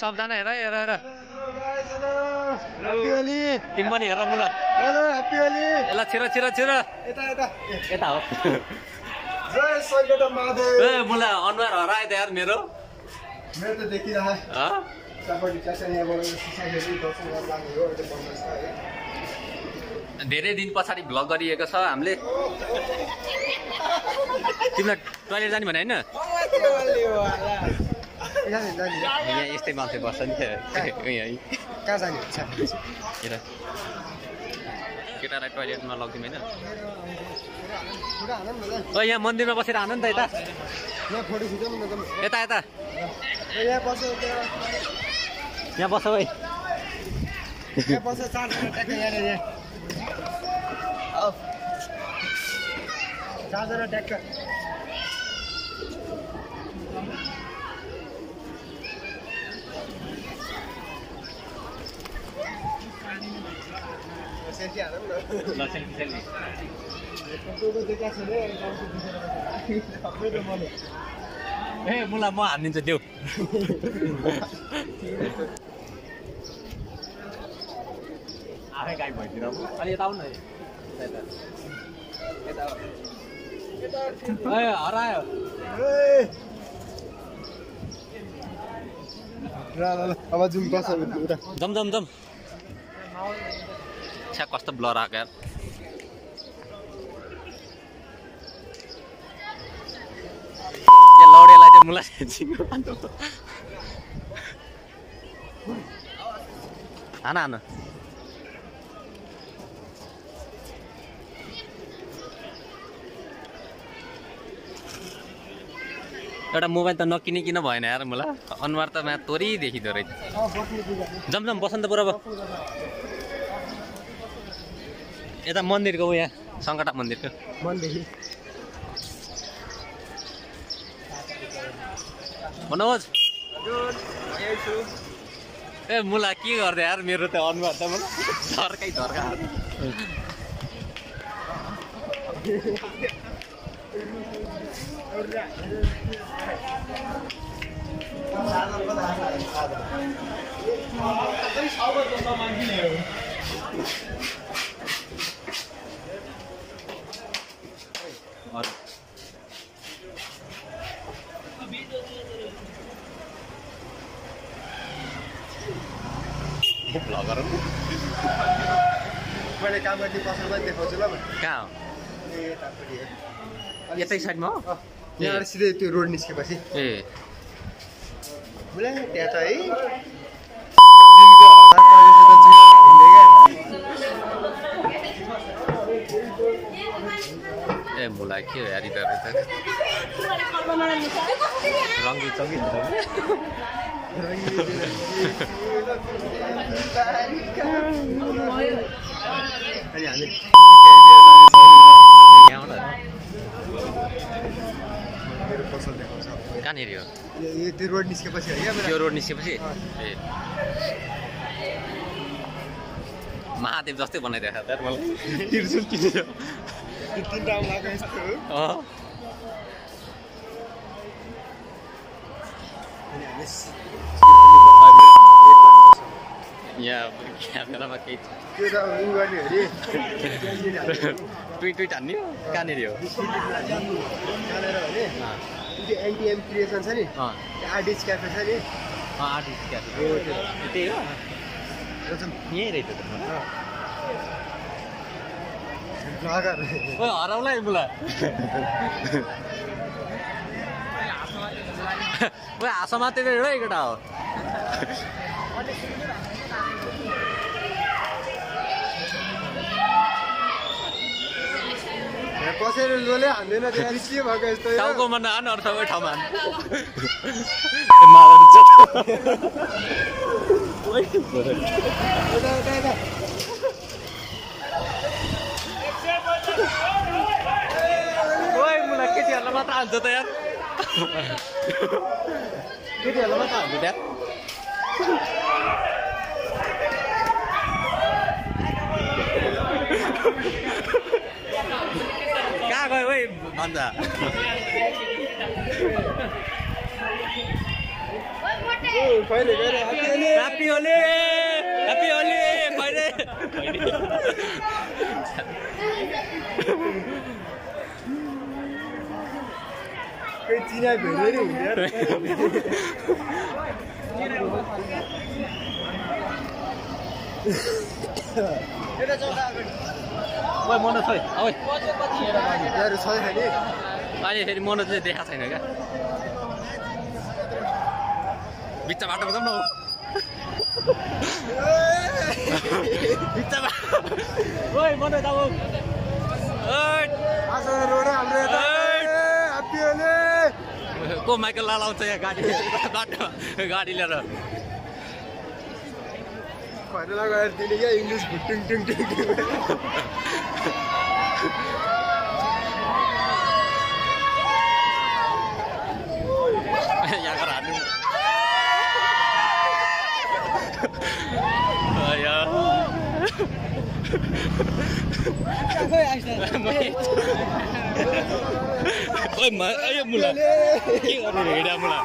सबजना हेर हेर हेर ह्यापी होली तिमी पनि हेर मुला हेलो ह्यापी होली ल छिर छिर छिर यता यता यता हो जय सैयद महादेव ए मुला अनुहार हरायो त यार मेरो त देखिरहे ह तपाईले कसरी यहाँबाट सोसाइटी दर्शन गर्न लाग्नु हो त्यो बन्दैछ है धेरै दिन पछाडि भ्लग गरिएको छ हामीले तिमीलाई टोयलेट जाने भने हैन यहाँ यस्तै मान्छे बस्छ नि यहीँ कहाँ जाने हुन्छ हेर केटालाई टोयलेटमा लगिदिउँ होइन यहाँ मन्दिरमा बसेर आउनु नि त यता यहाँ फोटो खिचौँ न त यता यता यहाँ बस्यो यहाँ बस्छ है यहाँ बस्यो चारजना ट्याक्कै यहाँनिर चारजना ट्याक्क सेल्फी हालौँ न ल सेल्फी सेल्फी ए मुला म हानिदिन्छु त्यो आफै गाई भइदिएर अलि यता आउनु न ए हरायो अब जुम बस जम जम जम छ्या कस्तो ब्लर आएको यार लौडेलाई चाहिँ मुला हाना हाना एउटा मोबाइल त नकिनिकन भएन यार मलाई अनुहार त मा तोरी देखिँदो रहेछ जम जम बसन्त पुरा यता मन्दिरको ऊ यहाँ सङ्कटा मन्दिरको मनोज ए मुला के गर्दै यार मेरो त अनुहार त मलाई झर्कै झर्का भ्लगर मैले काम गर्ने पसलमा देखाउँछु ल कहाँ हो यतै साइडमा हो यहाँ सिधै त्यो रोड निस्केपछि ए बुला त्यहाँ त है ए मुला के हो यार इधर रङ्गी चङ्गी पसल देखाउँछ कहाँनिर हो त्यो रोड निस्केपछि है त्यो रोड निस्केपछि ए महादेव जस्तै बनाइदिएको छ मलाई त्रिशुल किनेर तिनवटा लगाएको यस्तो यहाँ क्यामेरामा केही त्यो त उ गर्ने अरे ट्विट ट्विट हान्ने हो कहाँनिर हो कहाँनिर भने त्यो एनटिएम क्रिएसन छ नि आर्टिस्ट क्याफे छ नि आर्टिस्ट क्याफे हो त्यही हो यहीँ रहेछ त ओ हराउला मुला ओ हाँस मात्रै एउटै केटा हो कसरी लोले हान्दैन त्यहाँ के भएको यस्तो टाउकोमा नहान अरू सबै ठाउँमा ओइ मुला केटीहरूलाई मात्र हान्छ त यार केटीहरूलाई मात्र हान्छ त्यहाँ कहाँ गयो ओइ भन्छ कहिले गरे ह्यापी होली कहिले कोही चिना भेट्दै हुने यार ओइ मनोज खोइ ओइ यार छ नि अहिले फेरि मनोजले देखाएको छैन क्या बिच्चा बाटोमा जाउँ न बिच्चा ओइ मनोज अब आज रोड हाम्रो यता ह्यापी होली को माइकल लाउँछ यहाँ गाडी बाटो गाडी लिएर भनेर गएर दिने क्या इङ्ग्लिस टुङ टुङ टुङ यहाँ गएर हाल्नु मुला के गर्ने हिँडा मुला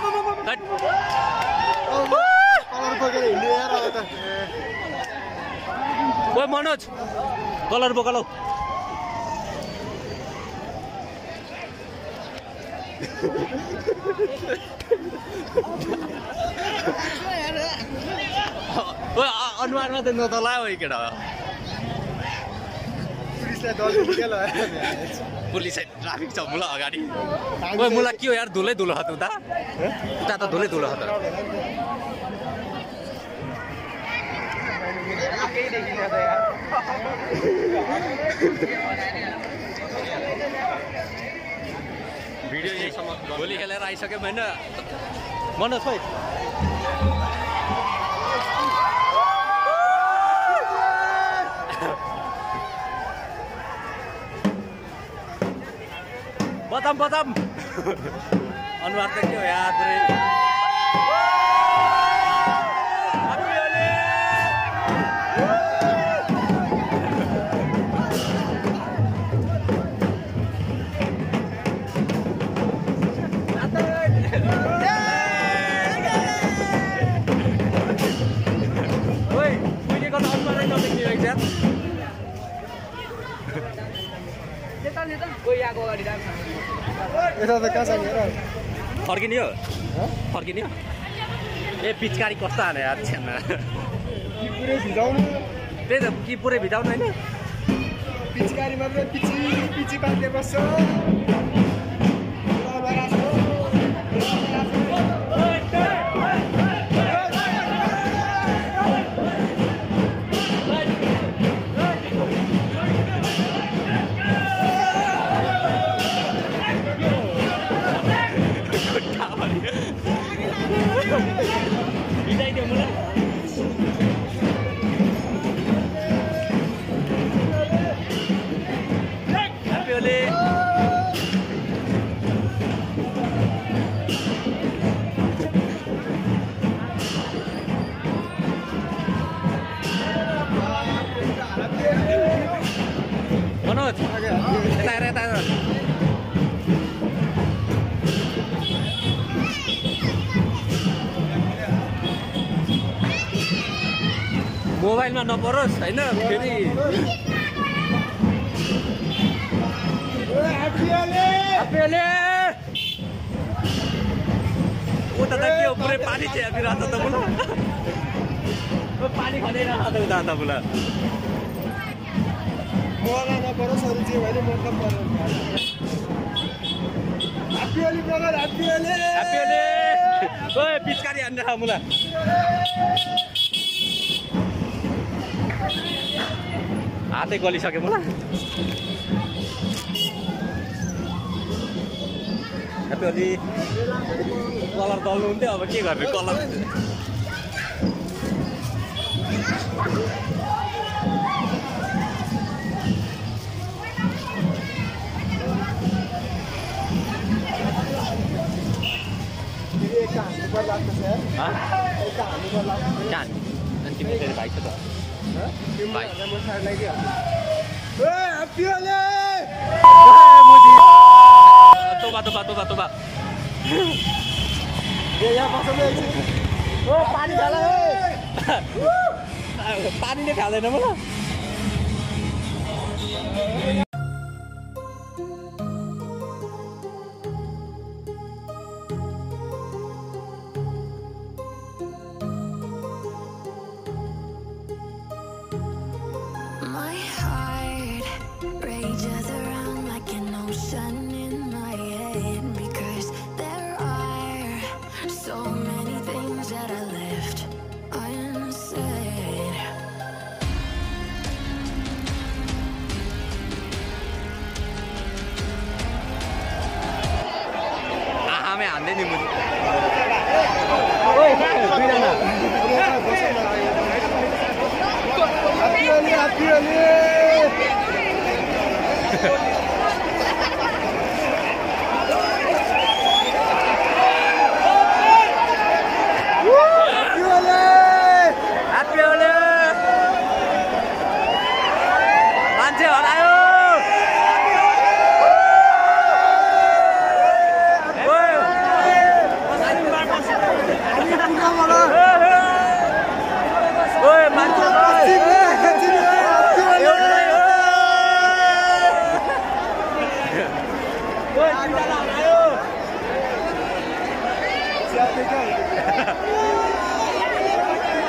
ओइ मनोज कलर बोकालौ अनुहारमा त नतलायो है केटा पुलिस ट्राफिक छ मुला अगाडि ओइ मुला के हो यार धुलै धुलो छ उता उता त धुलै धुलो छ त भिडियो यहीसम्म भोलि खेलेर आइसक्यो होइन मनोज खोइ बदाम बदाम अनुहार त के हो यार पुरै यता त कहाँ छ नि फर्किने हो फर्किने हो ए पिचकारी कस्तो हाने यार छ्यान पुरै भिजाउनु त्यही त कि पुरै भिजाउनु होइन पिचकारी मात्रै पिची पिची पार्दै बस्छ मनोज यता हेर यता हेर मोबाइलमा नपरोस् होइन फेरि उता त के हो पुरै पानी चाहिँ हेरिरहेको छ त बुला पानी खनिरहेको छ उता त बुला मलाई नपरोस् अरू जे भने मतलब पर्यो happy Holi brother happy Holi ओए पिचकारी हान्ने खा मुला हातै गलिसक्यो मुला ह्यापी होली कलर दल्नु हुन्थ्यो अब के गर्ने कलर भाइ छ त तोबा पानीले खाँदैन मलाई My heart rages around like an ocean in my head because there are so many things that I left unsaid. आमे हान्दै नि मुनि मान्छे हरायो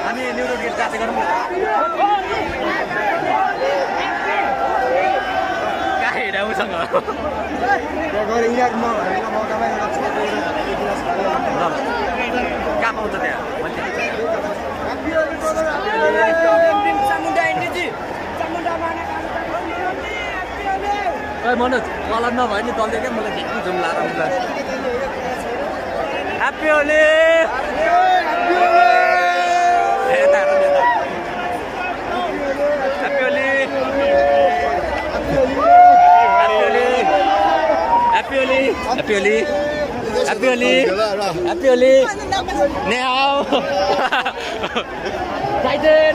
हामी न्युरो गेट जाँदै गरौँ कहाँ हिँडाउसँग कहाँ पाउँछ त्यहाँ मनोज कलर नभए नि तलले क्या मलाई झिक्नु जुम लाएर happy Holi Happy Holi! Happy Holi! Happy Holi! Happy Holi! Now! Titan!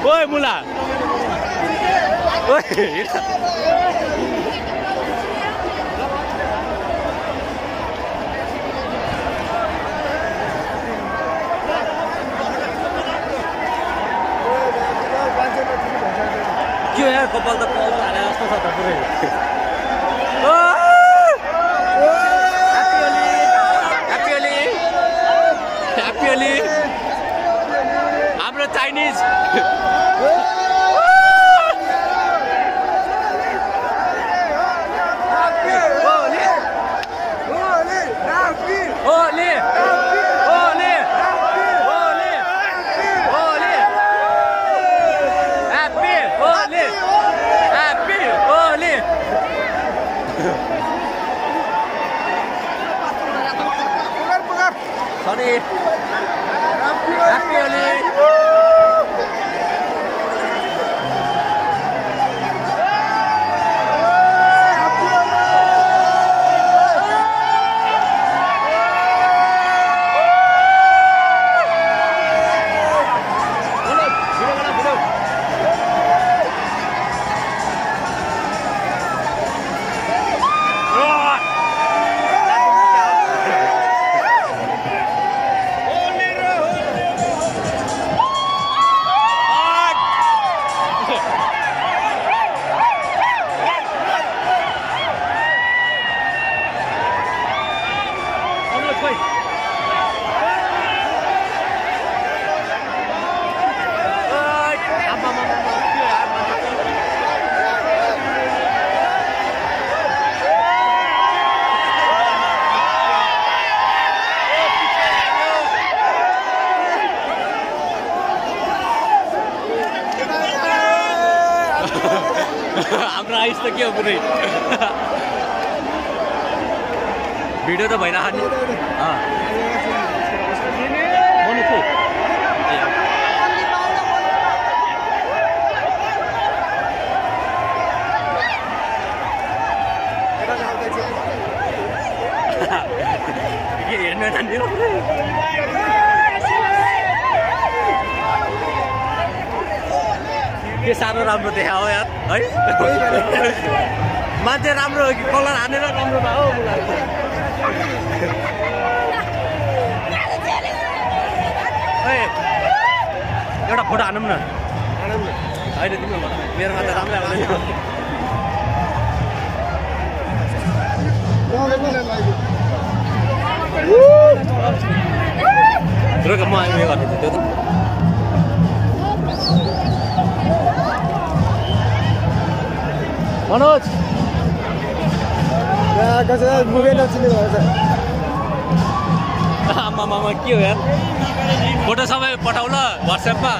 Oi, mula! Oi! Chưa ya, kepala tepal ada satu purai. Happy Holi, Happy Holi, Happy Holi. Hamro Chinese. Holi, Holi, Holi, Holi. Happy Holi, Happy Holi. Sorry. Happy Holi. हाम्रो ice त के हो पुरै video त भइरहेको नि के हेर्न जान्दिन के साह्रो राम्रो देखा हो यार है मान्छे राम्रो हो कि कलर हानेर राम्रो भयो एउटा फोटो हानौँ न होइन तिम्रो मेरोमा त राम्रै आउँदैन रुक म उयो गरिदिन्छु त्यो त मनोज आमामा के हो यार फोटो सबै पठाउ ल व्हाट्सएपमा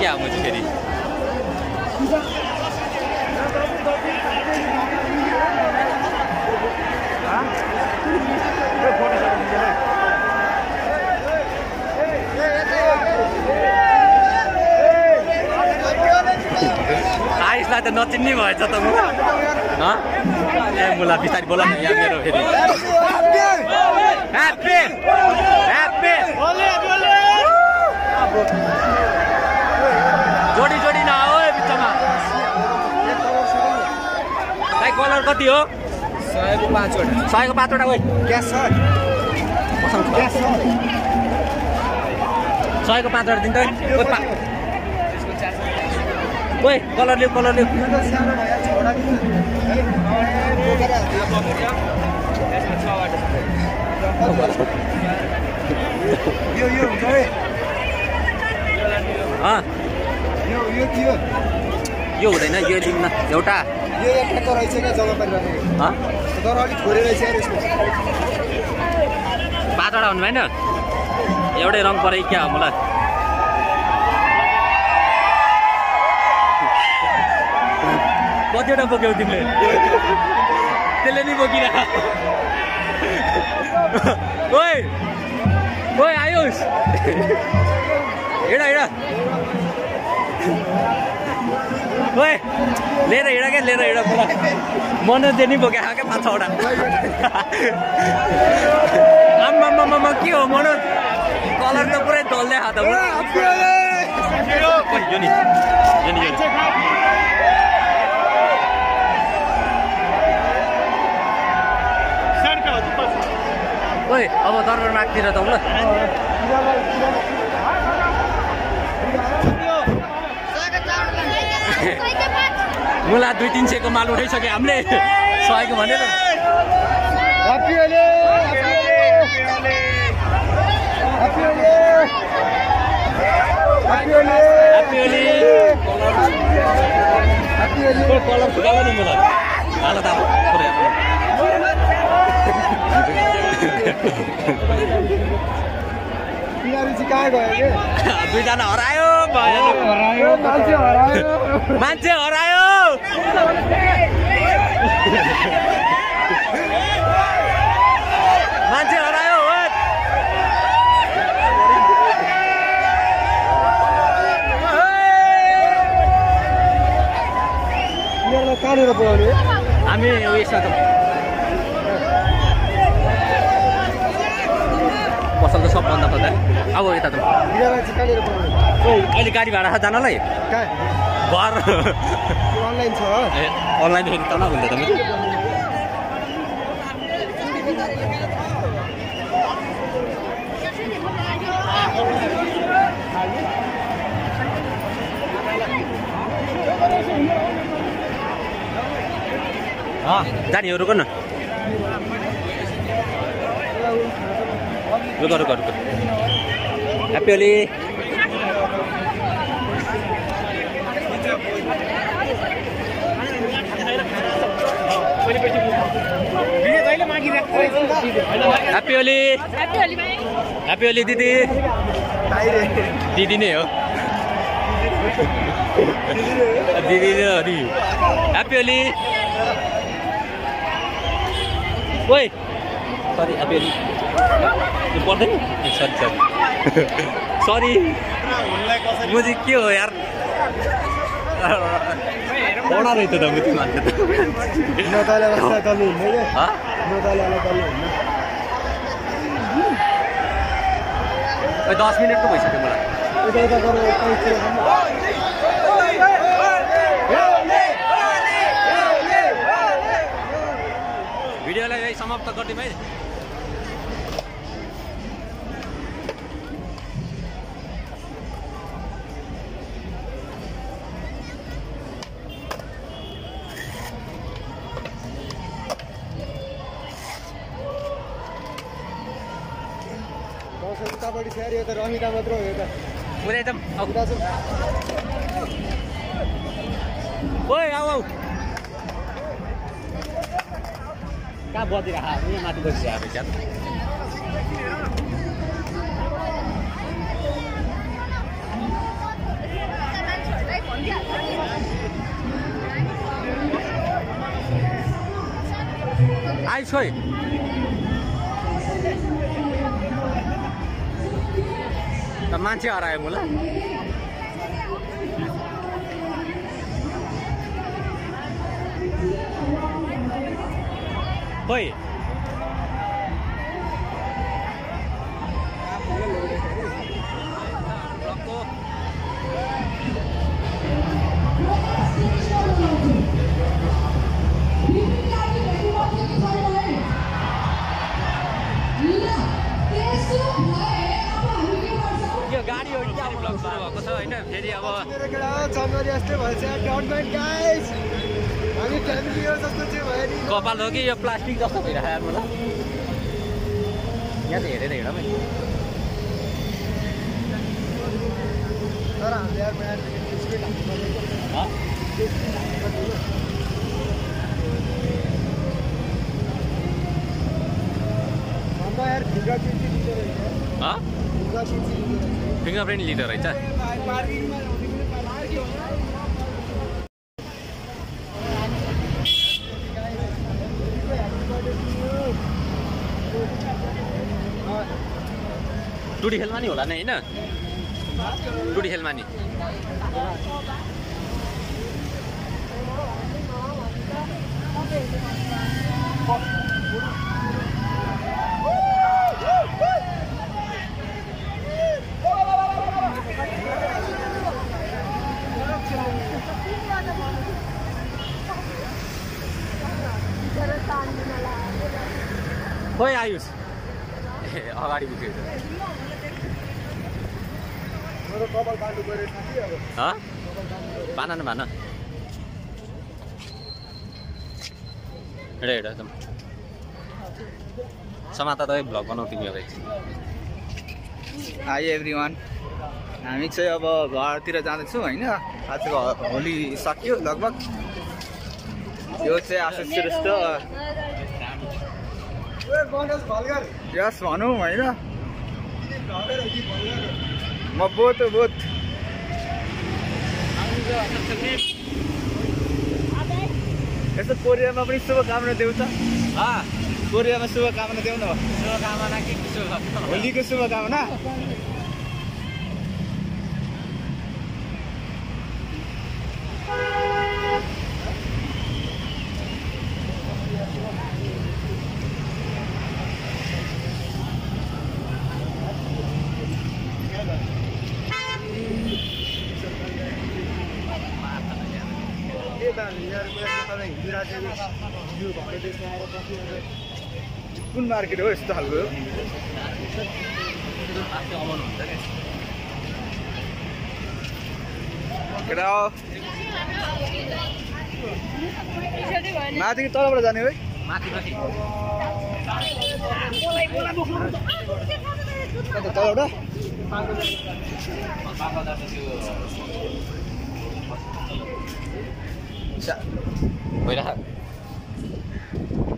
क्या मुझे फेरि आयुषलाई त नचिन्ने भएछ त मुला ए मुला बिस्तारै बोला न यहाँ मेरो फेरि ह्याप्पी ह्याप्पी जोडी जोडी नआऊ बिचमा भाइ कलर कति हो 100 को 5 वटा 100 को 5 वटा ओइ क्यास छ क्यास छ 100 को 5 वटा दिन त ओइ कलर लिऊ यो हुन्छ है यो हुँदैन यो लिन्न एउटा यो ठ्याक्क रहेछ क्या जग्गा परिरहेको तर अलिक थोरै रहेछ यार यसको 5 वटा हुनु भएन एउटै रङ परे क्या हो मलाई कतिवटा बोक्यौ तिमीले त्यसले नि बोकिरह ओइ ओइ आयुष हिँड ओइ लिएर हिँड क्या लिएर हिँड पुरा मनोजले नि बोक्या क्या 5-6 वटा आम्मामामा के हो मनोज कलर त पुरै डल्दै हात यो नि ओइ अब दरबार मागतिर त ल मुला 200-300 को माल उठाइसक्यो हामीले 100 को भनेर कलर फुकाला नि मलाई हाल त दुईजना हरायो मान्छे हरायो मान्छे हरायो कहाँनिर पुऱ्याउने हामी उयसमा त पसल त सब बन्द पर्दा अब यता त बिरालाई चाहिँ कहाँनिर पुऱ्याउने अहिले गाडी भाडा छ जानलाई कहाँ घर अनलाइन छ ए अनलाइन फेरि तल हुन्छ त मेरो जाने हो रुक न रुक happy Holi happy Holi happy Holi दिदी दिदी नै हो दिदी ह्याप्पी होली ओइ सरी ह्याप्पी होली त्यो पर्दैन सरी सरी म चाहिँ के हो यार बडा रहेछ त म त्यो मान्छे त 10 मिनटको भइसक्यो मलाई भिडियोलाई यही समाप्त गरिदिउँ है उतापट्टि फेरि यो त रमिता मात्र हो यो त पुरै एकदम उता चाहिँ ओइ आऊ कहाँ बदिरहेको यहाँ माथि बसिरहेको क्या आइस खोइ त मान्छे हरायो मलाई खोइ गाडी हो क्या ब्लग सुरु भएको छ होइन फेरि अब जनवरी जस्तै भएछ डोन्ट माइन्ड गाइस हामी फ्यामिली हो जस्तो चाहिँ भयो नि कपाल हो कि यो प्लास्टिक जस्तो भइरहेको यार मलाई यहाँ त हेरेर हिँडौँ है तर हामीले यार यहाँ स्पिड हाम्रो यार फिङ्गरप्रिन्ट लिँदो रहेछ टुडी खेलमा नि होला नि होइन टुडी खेलमा नि खोइ आयुष ए अगाडि पुगेछ भन न भन हेड एकदम समाता त भ्लग बनाऊ तिमी अब हाई एभ्रिवान हामी चाहिँ अब घरतिर जाँदैछौँ होइन आजको होली सक्यो लगभग यो चाहिँ आशिष श्रेष्ठ यस भनौँ होइन म बोत यसो कोरियामा पनि शुभकामना देऊ त कोरियामा शुभकामना देऊ न शुभकामना के शुभकामना होलीको शुभकामना कुन मार्केट हो यस्तो खालको केटा माथि तलबाट जाने है तलबाट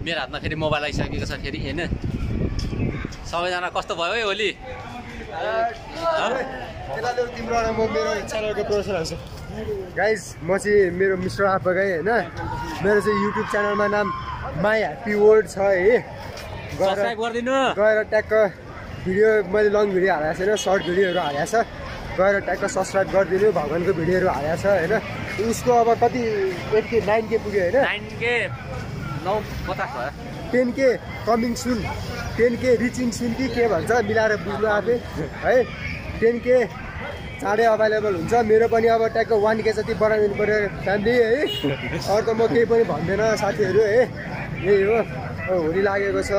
मेरो हातमा फेरि मोबाइल आइसकेको छ फेरि होइन सबैजना कस्तो भयो है होली तिम्रो म मेरो च्यानलको प्रमोसन हाल्छु गाइज म चाहिँ मेरो मिस्टर आप्पागाई होइन मेरो चाहिँ युट्युब च्यानलमा नाम माई ह्याप्पी वर्ल्ड छ है सब्स्क्राइब गरिदिनु गएर ट्याक्क भिडियो मैले लङ भिडियो हालेको छैन सर्ट भिडियोहरू हालेको छ गएर ट्याक्क सब्सक्राइब गरिदिनु भगवान्को भिडियोहरू हालेको छ होइन उसको अब कति 8K 9K पुग्यो होइन 9K 950 भयो 10K कमिङ सुन 10K रिचिङ सुन कि के भन्छ मिलाएर बुझ्नु आफै है 10K चाँडै अभाइलेबल हुन्छ मेरो पनि अब ट्याक्क 1K जति बढाइदिनु पऱ्यो फ्यामिली है अरू त म केही पनि भन्दैन साथीहरू है यही हो होली लागेको छ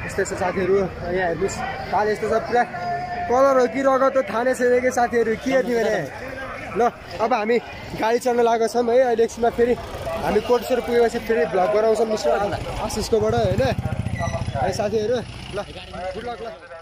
यस्तै छ साथीहरू यहाँ हेर्नुहोस् पाल यस्तो छ पुरा कलर हो कि रगत हो थाहा नै छैन कि साथीहरू के तिमीले ल अब हामी गाडी चढ्न लागेको छौँ है अहिले एकछिनमा फेरि हामी कोटेश्वर पुगेपछि फेरि भ्लग गराउँछौँ मिस्टर आशिषकोबाट होइन है साथीहरू ल गुड लक ल